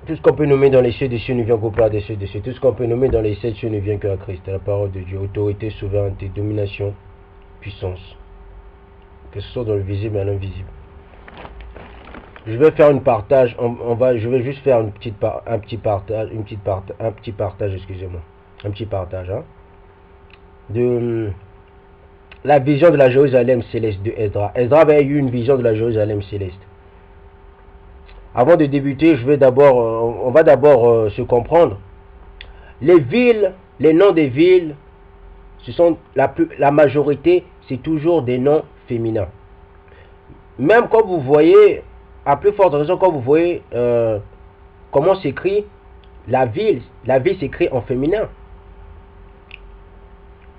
Tout ce qu'on peut nommer dans les cieux des cieux ne vient qu'au Père des cieux des cieux. Tout ce qu'on peut nommer dans les sept cieux ne vient qu'à Christ. C'est la parole de Dieu. Autorité, souveraineté, domination, puissance. Que ce soit dans le visible et l'invisible. Je vais faire une partage. Je vais juste faire un petit partage, excusez-moi. Un petit partage. Hein, de la vision de la Jérusalem céleste de Esdras. Esdras avait eu une vision de la Jérusalem céleste. Avant de débuter, on va d'abord se comprendre. Les villes, les noms des villes, ce sont la majorité, c'est toujours des noms féminins. Même quand vous voyez, à plus forte raison, quand vous voyez comment s'écrit la ville s'écrit en féminin.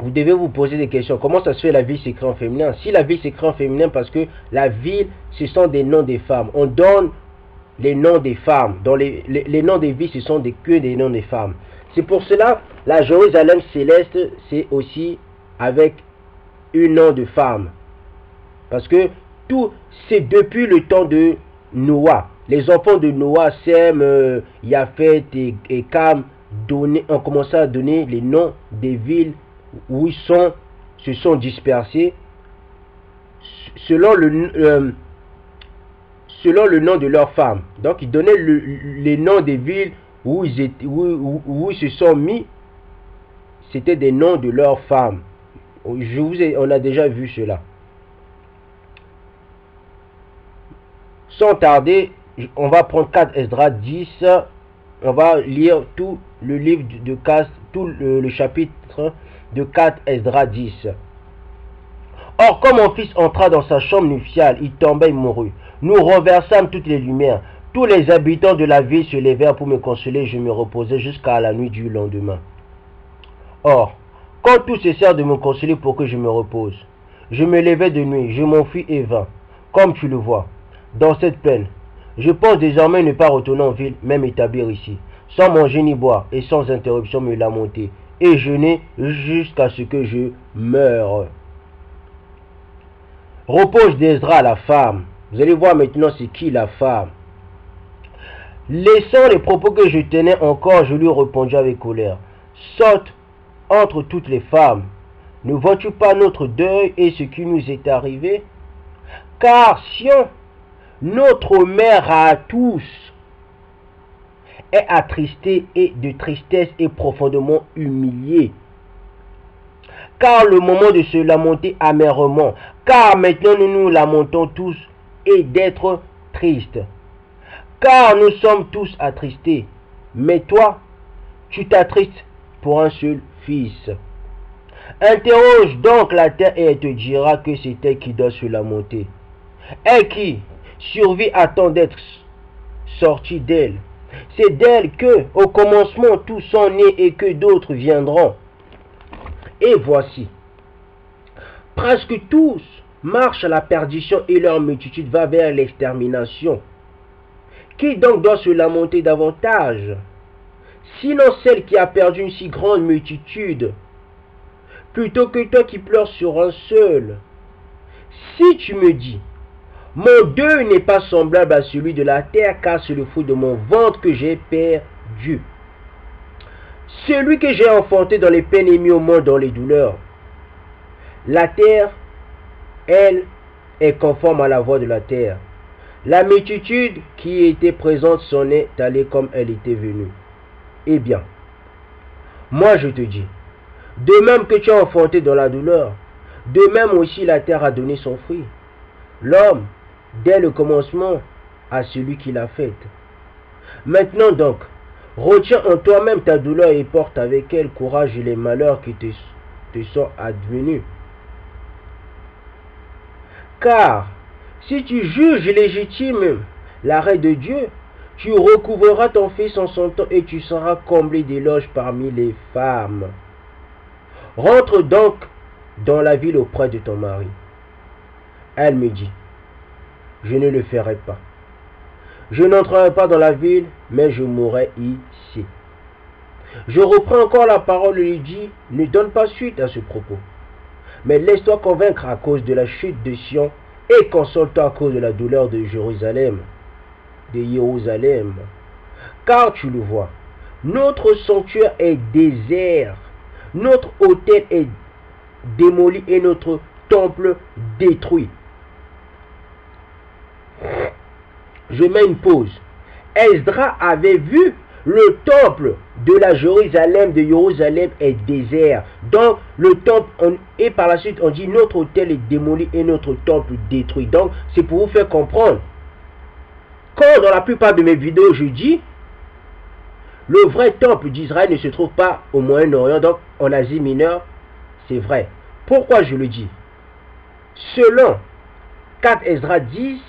Vous devez vous poser des questions. Comment ça se fait la ville s'écrit en féminin? Si la ville s'écrit en féminin, parce que la ville, ce sont des noms des femmes. On donne les noms des femmes. Dans les noms des villes, ce sont que des noms des femmes. C'est pour cela, la Jérusalem céleste, c'est aussi avec un nom de femme. Parce que tout, c'est depuis le temps de Noah. Les enfants de Noah, Sem, Japheth et Cam, ont commencé à donner les noms des villes où ils se sont dispersés selon le nom de leur femme. Donc ils donnaient les noms des villes où ils se sont mis, c'était des noms de leurs femmes. On a déjà vu cela. Sans tarder, on va prendre 4 Esdras 10. On va lire tout le livre de 4, tout le chapitre de 4 Esdras 10. Or, quand mon fils entra dans sa chambre nuptiale, il tomba et mourut. Nous renversâmes toutes les lumières. Tous les habitants de la ville se levèrent pour me consoler. Je me reposai jusqu'à la nuit du lendemain. Or, quand tous cessèrent de me consoler pour que je me repose, je me levai de nuit, je m'enfuis et vins, comme tu le vois, dans cette plaine. Je pense désormais ne pas retourner en ville, même établir ici, sans manger ni boire, et sans interruption me lamenter, et jeûner jusqu'à ce que je meure. Reproche d'Esdras à la femme. Vous allez voir maintenant c'est qui la femme. Laissant les propos que je tenais encore, je lui répondis avec colère. Saute entre toutes les femmes. Ne vois-tu pas notre deuil et ce qui nous est arrivé? Car Sion, notre mère à tous, est attristée et de tristesse et profondément humiliée. Car le moment de se lamenter amèrement, car maintenant nous nous lamentons tous et d'être tristes. Car nous sommes tous attristés. Mais toi, tu t'attristes pour un seul fils. Interroge donc la terre et elle te dira que c'est elle qui doit se lamenter. Elle qui survit attend d'être sortie d'elle. C'est d'elle que, au commencement, tous sont nés et que d'autres viendront. Et voici, presque tous marchent à la perdition et leur multitude va vers l'extermination. Qui donc doit se lamenter davantage? Sinon celle qui a perdu une si grande multitude, plutôt que toi qui pleures sur un seul. Si tu me dis, mon deuil n'est pas semblable à celui de la terre, car c'est le fruit de mon ventre que j'ai perdu. Celui que j'ai enfanté dans les peines et mis au monde dans les douleurs. La terre, elle, est conforme à la voix de la terre. La multitude qui était présente s'en est allée comme elle était venue. Eh bien, moi je te dis, de même que tu as enfanté dans la douleur, de même aussi la terre a donné son fruit. L'homme, dès le commencement, a celui qui l'a faite. Maintenant donc, retiens en toi-même ta douleur et porte avec elle courage et les malheurs qui te sont advenus. Car, si tu juges légitime l'arrêt de Dieu, tu recouvreras ton fils en son temps et tu seras comblé d'éloges parmi les femmes. Rentre donc dans la ville auprès de ton mari. Elle me dit, je ne le ferai pas. Je n'entrerai pas dans la ville, mais je mourrai ici. Je reprends encore la parole et lui dis, ne donne pas suite à ce propos, mais laisse-toi convaincre à cause de la chute de Sion et console-toi à cause de la douleur de Jérusalem. car tu le vois, notre sanctuaire est désert, notre autel est démoli et notre temple détruit. Je mets une pause. Esdras avait vu le temple de la Jérusalem est désert. Donc le temple, et par la suite on dit notre autel est démoli et notre temple détruit. Donc c'est pour vous faire comprendre. Quand dans la plupart de mes vidéos je dis le vrai temple d'Israël ne se trouve pas au Moyen-Orient, donc en Asie mineure, c'est vrai. Pourquoi je le dis? Selon 4 Esdras 10,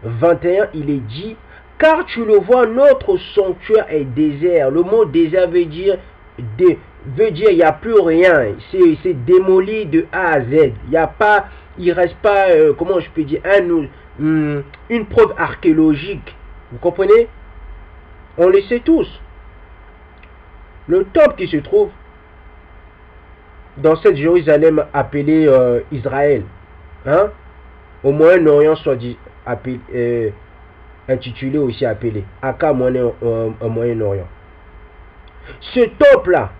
21, il est dit, car tu le vois, notre sanctuaire est désert. Le mot désert veut dire il n'y a plus rien. C'est démoli de A à Z. Il n'y a pas, il reste pas, comment je peux dire, une preuve archéologique. Vous comprenez? On le sait tous. Le temple qui se trouve dans cette Jérusalem appelée Israël, hein, au Moyen-Orient, soit dit, intitulé aussi appelé Aka Moyen-Orient. Ce temple-là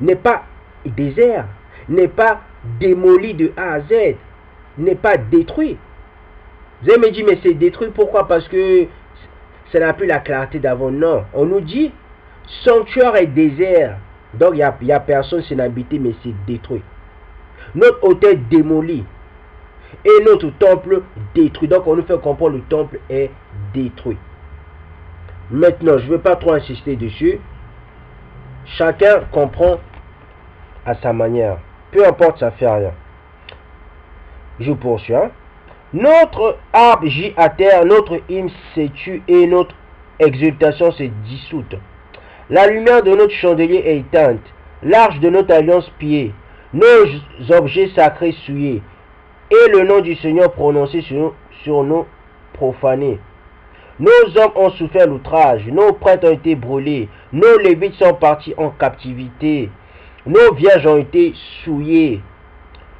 n'est pas désert, n'est pas démoli de A à Z, n'est pas détruit. Vous allez me dire, mais c'est détruit, pourquoi? Parce que ça n'a plus la clarté d'avant. Non, on nous dit, sanctuaire est désert, donc il n'y a personne s'en habité, mais c'est détruit. Notre autel démoli et notre temple détruit. Donc on nous fait comprendre le temple est détruit. Maintenant, je ne vais pas trop insister dessus. Chacun comprend à sa manière. Peu importe, ça ne fait rien. Je poursuis. Hein? Notre arbre gît à terre, notre hymne s'est tué et notre exultation s'est dissoute. La lumière de notre chandelier est éteinte, l'arche de notre alliance pillée, nos objets sacrés souillés, et le nom du Seigneur prononcé sur nous profanés. Nos hommes ont souffert l'outrage, nos prêtres ont été brûlés, nos lévites sont partis en captivité, nos vierges ont été souillées,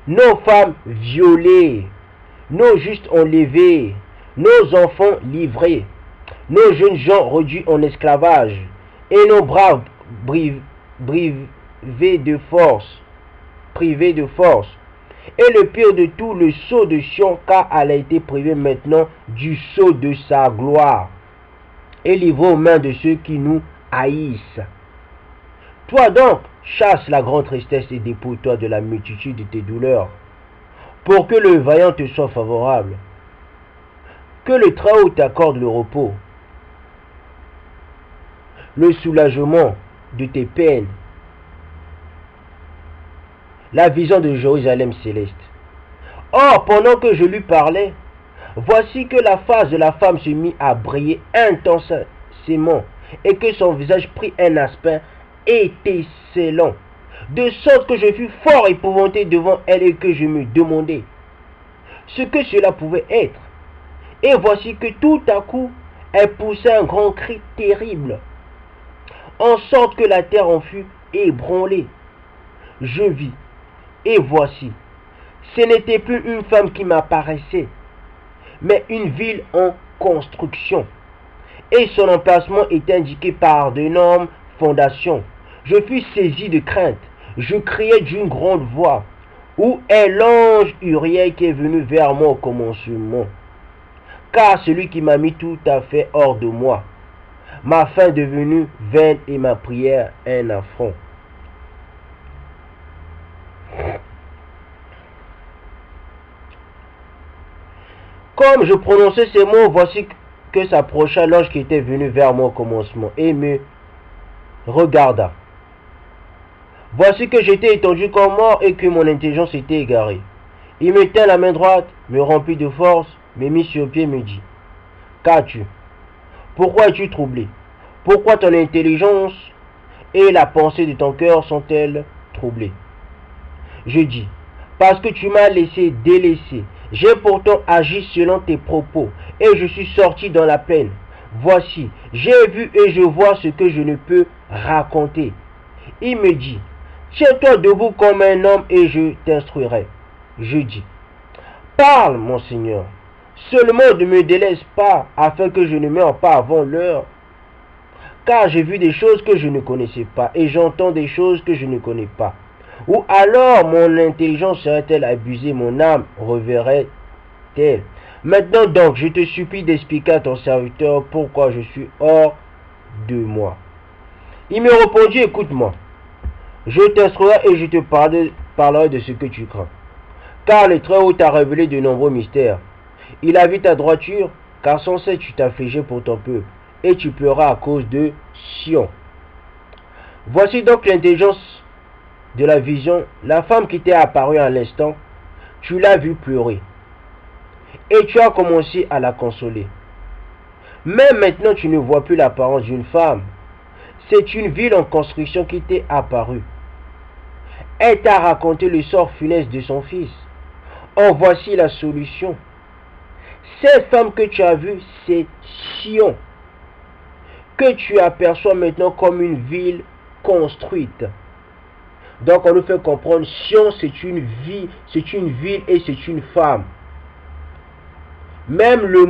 nos femmes violées, nos justes ont levé, nos enfants livrés, nos jeunes gens réduits en esclavage, et nos braves privés de force. Et le pire de tout, le sceau de Sion, car elle a été privée maintenant du sceau de sa gloire, et livrée aux mains de ceux qui nous haïssent. Toi donc, chasse la grande tristesse et dépouille-toi de la multitude de tes douleurs, pour que le vaillant te soit favorable, que le Très-Haut t'accorde le repos, le soulagement de tes peines, la vision de Jérusalem céleste. Or, pendant que je lui parlais, voici que la face de la femme se mit à briller intensément, et que son visage prit un aspect étincelant, de sorte que je fus fort épouvanté devant elle et que je me demandais ce que cela pouvait être. Et voici que tout à coup, elle poussa un grand cri terrible, en sorte que la terre en fut ébranlée. Je vis, et voici, ce n'était plus une femme qui m'apparaissait, mais une ville en construction, et son emplacement était indiqué par d'énormes fondations. Je fus saisi de crainte, je criai d'une grande voix, où est l'ange Uriel qui est venu vers moi au commencement? Car celui qui m'a mis tout à fait hors de moi, ma faim est devenue vaine et ma prière un affront. Comme je prononçais ces mots, voici que s'approcha l'ange qui était venu vers moi au commencement et me regarda. Voici que j'étais étendu comme mort et que mon intelligence était égarée. Il me tint la main droite, me remplit de force, me mit sur pied et me dit, qu'as-tu? Pourquoi es-tu troublé? Pourquoi ton intelligence et la pensée de ton cœur sont-elles troublées? Je dis, parce que tu m'as laissé délaissé. J'ai pourtant agi selon tes propos, et je suis sorti dans la plaine. Voici, j'ai vu et je vois ce que je ne peux raconter. Il me dit, tiens-toi debout comme un homme et je t'instruirai. Je dis, parle, mon Seigneur, seulement ne me délaisse pas, afin que je ne meure pas avant l'heure car j'ai vu des choses que je ne connaissais pas, et j'entends des choses que je ne connais pas. Ou alors mon intelligence serait-elle abusée, mon âme reverrait-elle? Maintenant donc, je te supplie d'expliquer à ton serviteur pourquoi je suis hors de moi. Il me répondit, écoute-moi, je t'instruirai et je te parlerai de ce que tu crains. Car le Très-Haut t'a révélé de nombreux mystères. Il a vu ta droiture, car sans cesse tu t'affligeais pour ton peuple, et tu pleuras à cause de Sion. Voici donc l'intelligence de la vision. La femme qui t'est apparue à l'instant, tu l'as vue pleurer, et tu as commencé à la consoler. Mais maintenant tu ne vois plus l'apparence d'une femme. C'est une ville en construction qui t'est apparue. Elle t'a raconté le sort funeste de son fils. En voici la solution. Cette femme que tu as vue, c'est Sion, que tu aperçois maintenant comme une ville construite. Donc on nous fait comprendre, Sion c'est une ville et c'est une femme. Même le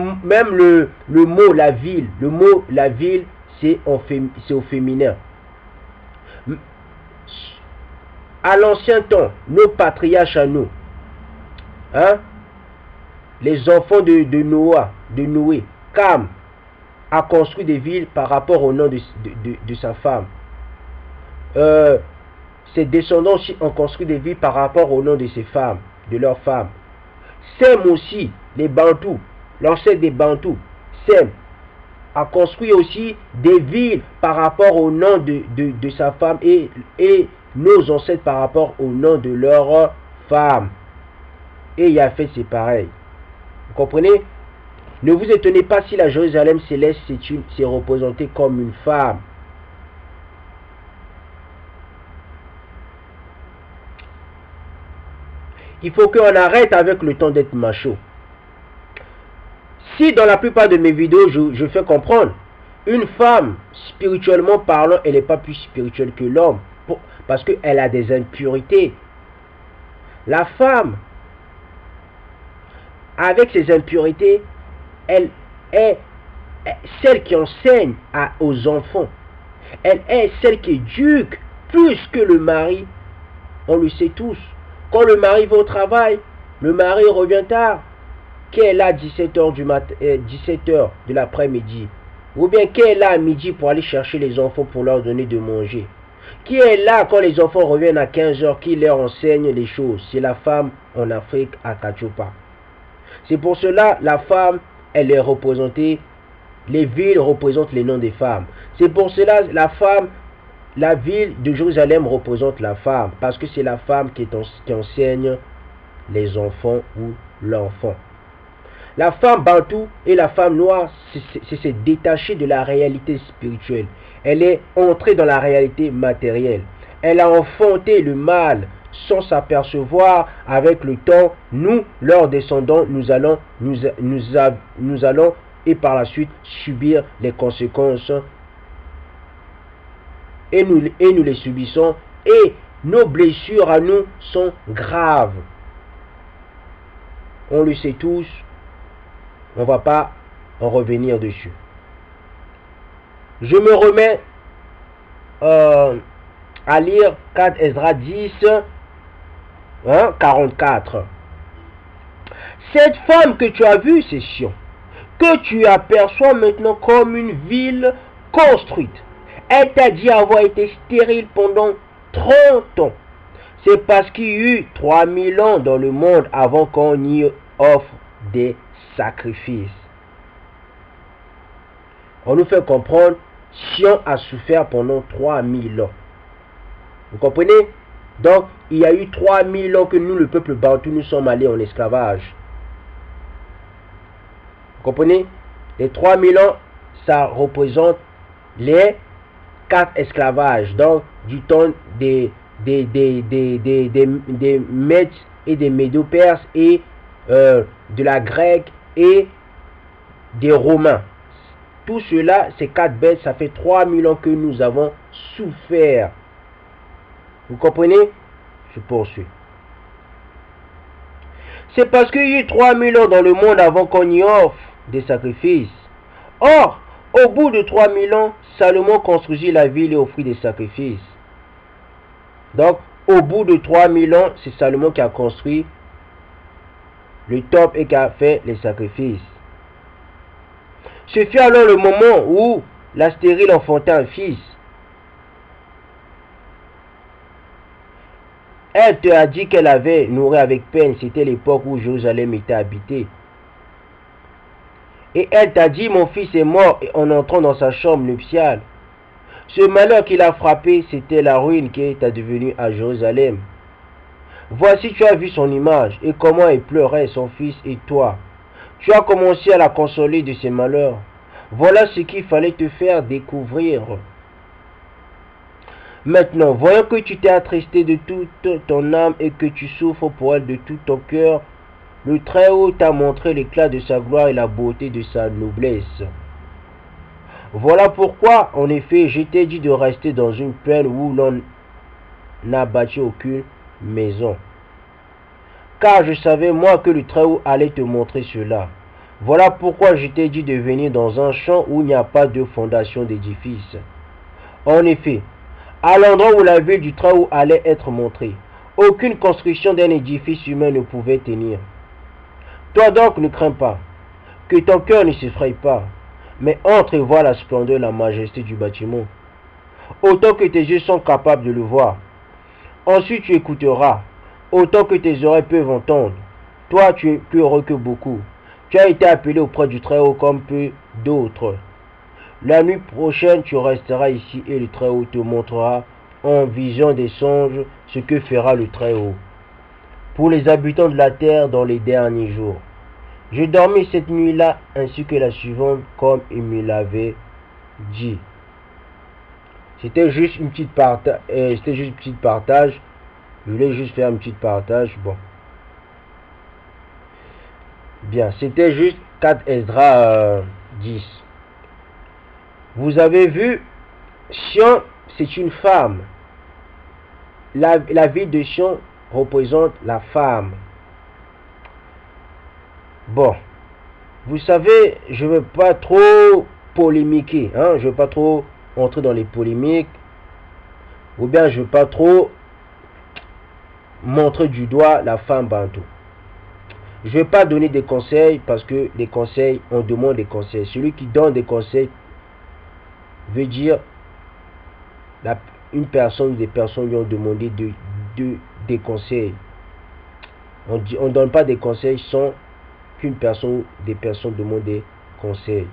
mot la ville, c'est au féminin. À l'ancien temps, nos patriarches à nous, hein, les enfants de Noé, Cam a construit des villes par rapport au nom de sa femme. Ses descendants aussi ont construit des villes par rapport au nom de ses femmes, de leurs femmes. Sem aussi, les Bantous, l'ancêtre des Bantous, Sem a construit aussi des villes par rapport au nom de sa femme et nos ancêtres par rapport au nom de leurs femmes. Et Yahvé c'est pareil. Vous comprenez? Ne vous étonnez pas si la Jérusalem céleste c'est représenté comme une femme. Il faut qu'on arrête avec le temps d'être macho. Si dans la plupart de mes vidéos, je fais comprendre, une femme, spirituellement parlant, elle n'est pas plus spirituelle que l'homme, parce qu'elle a des impurités. La femme, avec ses impurités, elle est celle qui enseigne aux enfants. Elle est celle qui éduque plus que le mari. On le sait tous. Quand le mari va au travail, le mari revient tard. Qui est là à 17h de l'après-midi? Ou bien qui est là à midi pour aller chercher les enfants pour leur donner de manger? Qui est là quand les enfants reviennent à 15h, qui leur enseigne les choses? C'est la femme en Afrique à Kachopa. C'est pour cela la femme, elle est représentée. Les villes représentent les noms des femmes. C'est pour cela la femme, la ville de Jérusalem représente la femme. Parce que c'est la femme qui enseigne les enfants ou l'enfant. La femme bantou et la femme noire, c'est se détacher de la réalité spirituelle. Elle est entrée dans la réalité matérielle. Elle a enfanté le mal sans s'apercevoir. Avec le temps, nous, leurs descendants, nous allons et par la suite subir les conséquences. Et nous les subissons. Et nos blessures à nous sont graves. On le sait tous. On ne va pas en revenir dessus. Je me remets à lire 4 Esdras 10, 44. Cette femme que tu as vue, c'est Sion, que tu aperçois maintenant comme une ville construite. Elle t'a dit avoir été stérile pendant 30 ans. C'est parce qu'il y a eu 3000 ans dans le monde avant qu'on y offre des sacrifices. On nous fait comprendre, Sion a souffert pendant 3000 ans. Vous comprenez? Donc, il y a eu 3000 ans que nous, le peuple bantou, nous sommes allés en esclavage. Vous comprenez? Les 3000 ans, ça représente les 4 esclavages. Donc, du temps des Mèdes et des Médo-Perses et de la Grecque et des Romains. Tout cela, ces 4 bêtes, ça fait 3000 ans que nous avons souffert. Vous comprenez? Je poursuis. C'est parce qu'il y a eu 3000 ans dans le monde avant qu'on y offre des sacrifices. Or, Au bout de 3000 ans, Salomon construisit la ville et offrit des sacrifices. Donc, au bout de 3000 ans, c'est Salomon qui a construit le temple et qui a fait les sacrifices. Ce fut alors le moment où la stérile enfanta un fils. Elle te a dit qu'elle avait nourri avec peine. C'était l'époque où Jérusalem était habitée. Et elle t'a dit, mon fils est mort en entrant dans sa chambre nuptiale. Ce malheur qui l'a frappé, c'était la ruine qui est devenue à Jérusalem. Voici, tu as vu son image et comment elle pleurait, son fils et toi. Tu as commencé à la consoler de ses malheurs. Voilà ce qu'il fallait te faire découvrir. Maintenant, voyant que tu t'es attristé de toute ton âme et que tu souffres pour elle de tout ton cœur, le Très-Haut t'a montré l'éclat de sa gloire et la beauté de sa noblesse. Voilà pourquoi, en effet, je t'ai dit de rester dans une plaine où l'on n'a bâti aucune maison. Car je savais, moi, que le Très-Haut allait te montrer cela. Voilà pourquoi je t'ai dit de venir dans un champ où il n'y a pas de fondation d'édifice. En effet, à l'endroit où la ville du Très-Haut allait être montrée, aucune construction d'un édifice humain ne pouvait tenir. Toi donc ne crains pas, que ton cœur ne s'effraie pas, mais entre et vois la splendeur et la majesté du bâtiment, autant que tes yeux sont capables de le voir. Ensuite tu écouteras, autant que tes oreilles peuvent entendre. Toi tu es plus heureux que beaucoup. Tu as été appelé auprès du Très-Haut comme peu d'autres. La nuit prochaine, tu resteras ici et le Très-Haut te montrera en vision des songes ce que fera le Très-Haut pour les habitants de la terre dans les derniers jours. Je dormis cette nuit-là ainsi que la suivante comme il me l'avait dit. C'était juste une petite partage. Je voulais juste faire un petit partage. Bon. Bien, c'était juste 4 Esdras 10. Vous avez vu, Sion, c'est une femme. La ville de Sion représente la femme. Bon, vous savez, je ne veux pas trop polémiquer. Je ne veux pas trop entrer dans les polémiques. Ou bien je ne veux pas trop montrer du doigt la femme bantou. Je ne vais pas donner des conseils parce que les conseils, on demande des conseils. Celui qui donne des conseils veut dire une personne ou des personnes lui ont demandé des conseils. On ne donne pas des conseils sans qu'une personne ou des personnes demandent des conseils.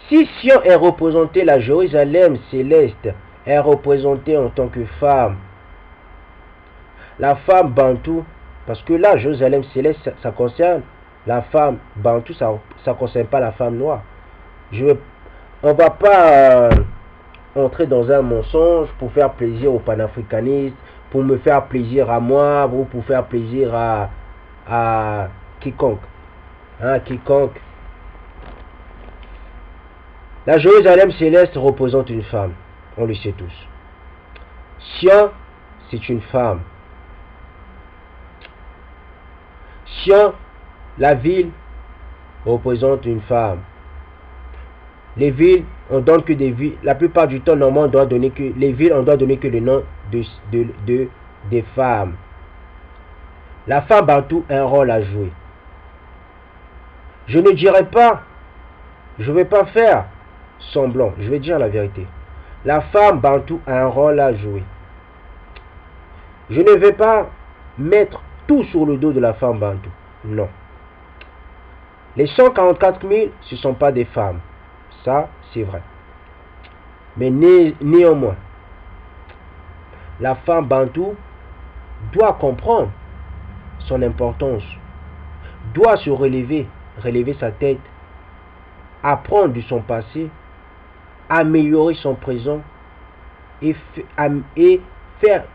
Si Sion est représenté, la Jérusalem céleste est représentée en tant que femme. La femme bantou, parce que là, Jérusalem céleste, ça concerne la femme bantou, ça ne concerne pas la femme noire. On ne va pas entrer dans un mensonge pour faire plaisir aux panafricanistes, pour me faire plaisir à moi, ou pour faire plaisir à quiconque. Quiconque. La Jérusalem céleste représente une femme, on le sait tous. Sion, c'est une femme. Sion, la ville, représente une femme. Les villes, on donne que des villes. La plupart du temps, normalement, on doit donner que les villes, on doit donner que le nom des femmes. La femme bantou a un rôle à jouer. Je ne dirai pas, je ne vais pas faire semblant, je vais dire la vérité. La femme bantou a un rôle à jouer. Je ne vais pas mettre tout sur le dos de la femme bantou. Non. Les 144 000, ce ne sont pas des femmes. Ça, c'est vrai. Mais néanmoins, la femme bantou doit comprendre son importance, doit se relever sa tête, apprendre de son passé, améliorer son présent et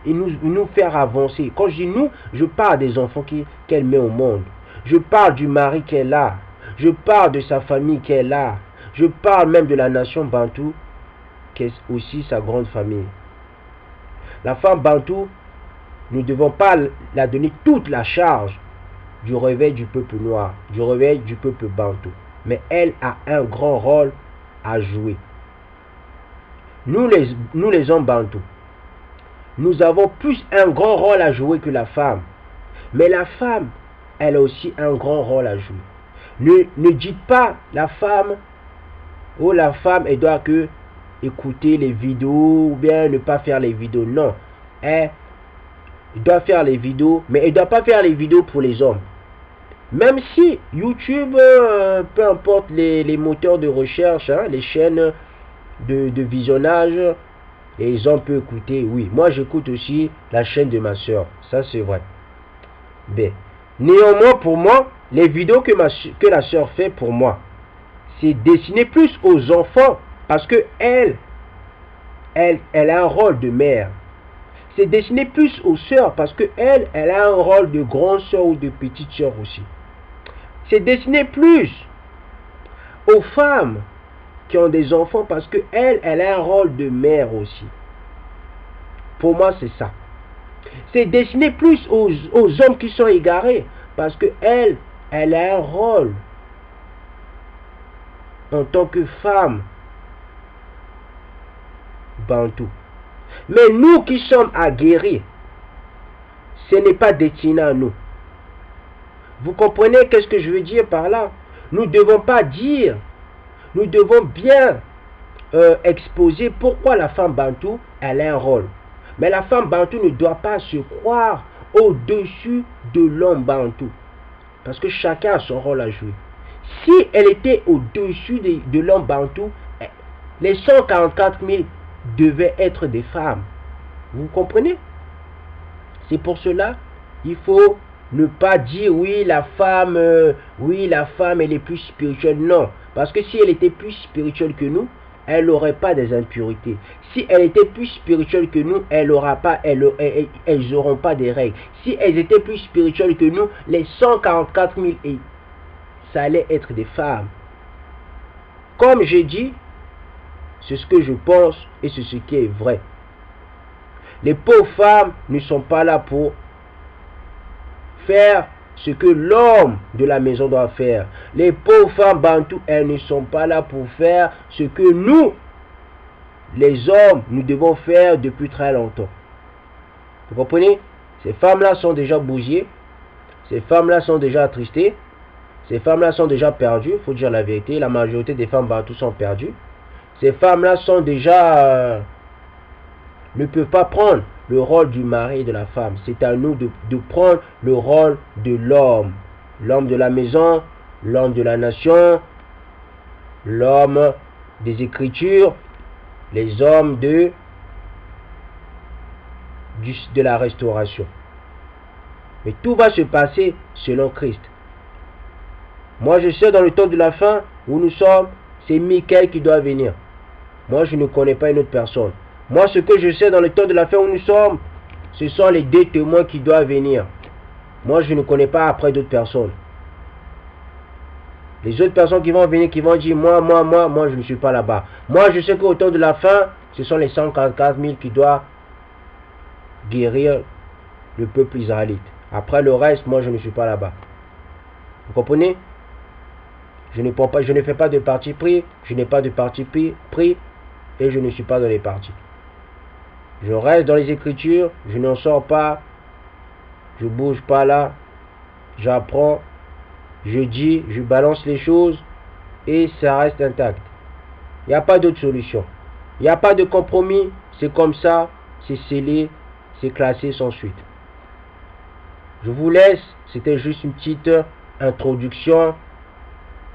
nous faire avancer. Quand je dis nous, je parle des enfants qu'elle met au monde. Je parle du mari qu'elle a. Je parle de sa famille qu'elle a. Je parle même de la nation bantou, qui est aussi sa grande famille. La femme bantou, nous ne devons pas la donner toute la charge du réveil du peuple noir, du réveil du peuple bantou. mais elle a un grand rôle à jouer. Nous les hommes bantous, nous avons plus un grand rôle à jouer que la femme. Mais la femme, elle a aussi un grand rôle à jouer. Ne dites pas la femme, oh la femme, elle doit que écouter les vidéos ou bien ne pas faire les vidéos. Non, elle doit faire les vidéos, mais elle ne doit pas faire les vidéos pour les hommes. Même si YouTube, peu importe les moteurs de recherche, hein, les chaînes de visionnage, les hommes peuvent écouter, oui. Moi, j'écoute aussi la chaîne de ma soeur. Ça, c'est vrai. Mais, néanmoins, pour moi, les vidéos que la soeur fait pour moi, c'est destiné plus aux enfants parce que elle a un rôle de mère. C'est destiné plus aux sœurs parce que elle a un rôle de grande soeur ou de petite soeur aussi. C'est destiné plus aux femmes qui ont des enfants parce que elle a un rôle de mère aussi. Pour moi, c'est ça. C'est destiné plus aux hommes qui sont égarés parce que elle a un rôle en tant que femme bantou. Mais nous qui sommes aguerris, ce n'est pas destiné à nous. Vous comprenez qu'est-ce que je veux dire par là? Nous ne devons pas dire, nous devons bien exposer pourquoi la femme bantou, elle a un rôle. Mais la femme bantou ne doit pas se croire au-dessus de l'homme bantou. Parce que chacun a son rôle à jouer. Si elle était au-dessus de l'homme bantou, les 144 000 devaient être des femmes. Vous comprenez? C'est pour cela il faut ne pas dire oui la femme elle est plus spirituelle. Non, parce que si elle était plus spirituelle que nous, elle n'aurait pas des impurités. Si elle était plus spirituelle que nous, elles n'auront pas des règles. Si elles étaient plus spirituelles que nous, les 144 000, ça allait être des femmes. Comme j'ai dit, c'est ce que je pense et c'est ce qui est vrai. Les pauvres femmes ne sont pas là pour faire ce que l'homme de la maison doit faire. Les pauvres femmes bantoues, elles ne sont pas là pour faire ce que nous, les hommes, nous devons faire depuis très longtemps. Vous comprenez? Ces femmes-là sont déjà bousillées. Ces femmes-là sont déjà attristées. Ces femmes-là sont déjà perdues. Il faut dire la vérité. La majorité des femmes bantoues sont perdues. Ces femmes-là sont déjà... ne peuvent pas prendre le rôle du mari et de la femme. C'est à nous de prendre le rôle de l'homme. L'homme de la maison, l'homme de la nation, l'homme des Écritures, les hommes de la restauration. Mais tout va se passer selon Christ. Moi je sais dans le temps de la fin où nous sommes, c'est Michael qui doit venir. Moi je ne connais pas une autre personne. Moi ce que je sais dans le temps de la fin où nous sommes, ce sont les deux témoins qui doivent venir. Moi je ne connais pas après d'autres personnes. Les autres personnes qui vont venir, qui vont dire moi je ne suis pas là-bas. Moi je sais qu'au temps de la fin, ce sont les 144 000 qui doivent guérir le peuple israélite. Après le reste, moi je ne suis pas là-bas. Vous comprenez? Je ne fais pas de parti pris, je n'ai pas de parti pris et je ne suis pas dans les partis. Je reste dans les Écritures, je n'en sors pas, je bouge pas là, j'apprends, je dis, je balance les choses et ça reste intact. Il n'y a pas d'autre solution. Il n'y a pas de compromis, c'est comme ça, c'est scellé, c'est classé sans suite. Je vous laisse, c'était juste une petite introduction,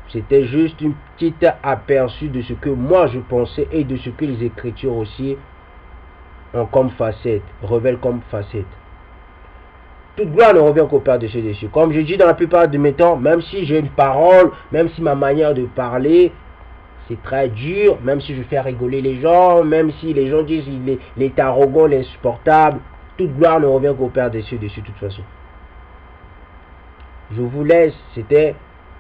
c'était juste une petite aperçu de ce que moi je pensais et de ce que les Écritures aussi ont comme facette, révèlent comme facette. Toute gloire ne revient qu'au Père de ceux dessus. Comme je dis dans la plupart de mes temps, même si j'ai une parole, même si ma manière de parler, c'est très dur, même si je fais rigoler les gens, même si les gens disent il est arrogant, il est insupportable, toute gloire ne revient qu'au Père des cieux dessus de toute façon. Je vous laisse,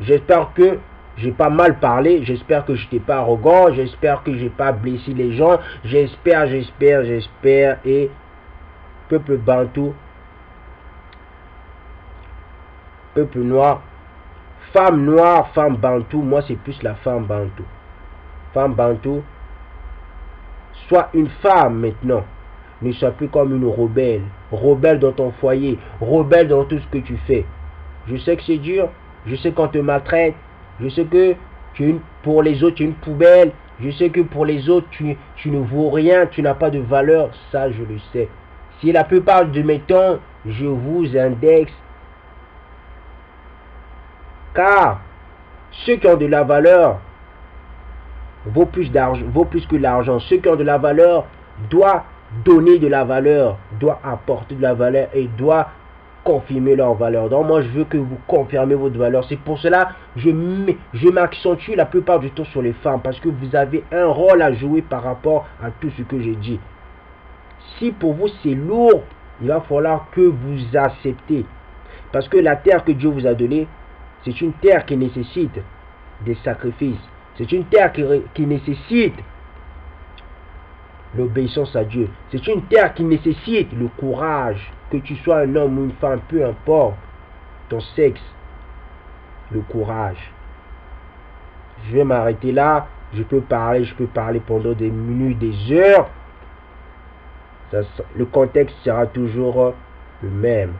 j'espère que j'ai pas mal parlé, j'espère que je n'étais pas arrogant, j'espère que j'ai pas blessé les gens, j'espère, et peuple bantou, peuple noir, femme noire, femme bantou, moi c'est plus la femme bantou. Femme bantou, sois une femme maintenant. Ne sois plus comme une rebelle. Rebelle dans ton foyer, rebelle dans tout ce que tu fais. Je sais que c'est dur, je sais qu'on te maltraite, je sais que pour les autres tu es une poubelle, je sais que pour les autres tu ne vaux rien, tu n'as pas de valeur, ça je le sais. Si la plupart de mes temps, je vous indexe, car ceux qui ont de la valeur vaut plus que l'argent. Ceux qui ont de la valeur doivent donner de la valeur, doivent apporter de la valeur et doivent confirmer leur valeur. Donc moi je veux que vous confirmez votre valeur. C'est pour cela que je m'accentue la plupart du temps sur les femmes, parce que vous avez un rôle à jouer par rapport à tout ce que j'ai dit. Si pour vous c'est lourd, il va falloir que vous acceptez. Parce que la terre que Dieu vous a donnée, c'est une terre qui nécessite des sacrifices. C'est une terre qui nécessite l'obéissance à Dieu. C'est une terre qui nécessite le courage. Que tu sois un homme ou une femme, peu importe ton sexe, le courage. Je vais m'arrêter là. Je peux parler pendant des minutes, des heures. Le contexte sera toujours le même.